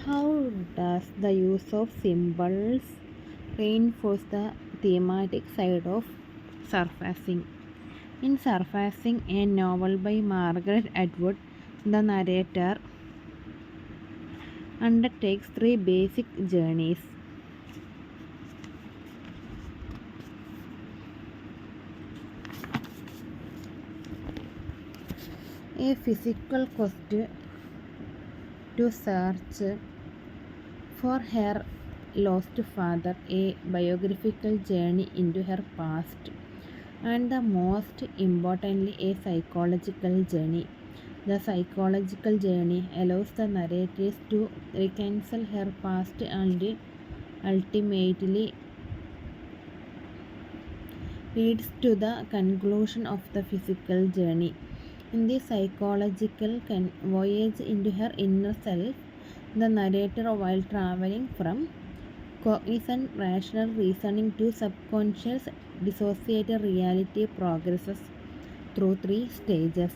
How does the use of symbols reinforce the thematic side of surfacing? In Surfacing, a novel by Margaret Atwood, the narrator undertakes three basic journeys. A physical quest to search for her lost father, a biographical journey into her past, and the most importantly, a psychological journey. The psychological journey allows the narrator to reconcile her past and ultimately leads to the conclusion of the physical journey. In the psychological voyage into her inner self, the narrator, while traveling from cognizant rational reasoning to subconscious dissociated reality, progresses through three stages.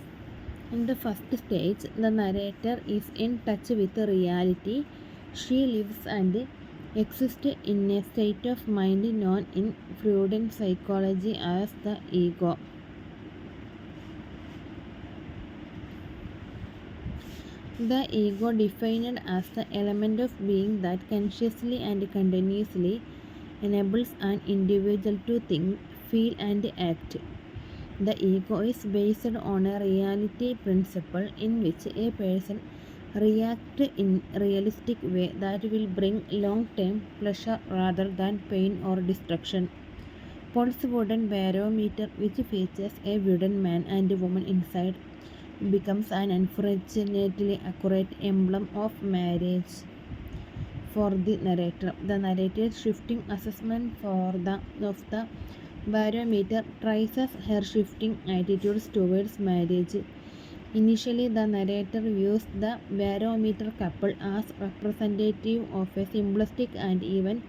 In the first stage, the narrator is in touch with reality. She lives and exists in a state of mind known in Freudian psychology as the ego. The ego, defined as the element of being that consciously and continuously enables an individual to think, feel, and act. The ego is based on a reality principle in which a person reacts in a realistic way that will bring long-term pleasure rather than pain or destruction. Paul's wooden barometer, which features a wooden man and woman inside, becomes an unfortunately accurate emblem of marriage for the narrator. The narrator's shifting assessment of the barometer traces her shifting attitudes towards marriage. Initially, the narrator views the barometer couple as representative of a simplistic and even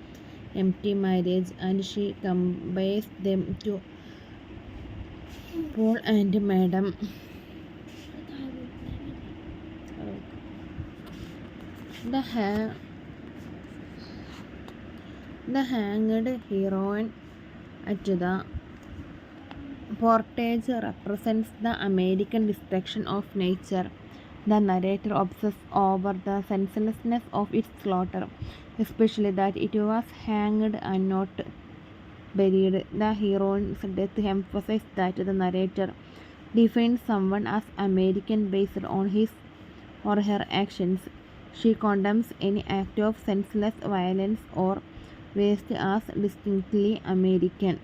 empty marriage, and she compares them to Paul and Madame. The hanged heroine at the portage represents the American destruction of nature. The narrator obsesses over the senselessness of its slaughter, especially that it was hanged and not buried. The heroine's death emphasizes that the narrator defines someone as American based on his or her actions. She condemns any act of senseless violence or waste as distinctly American.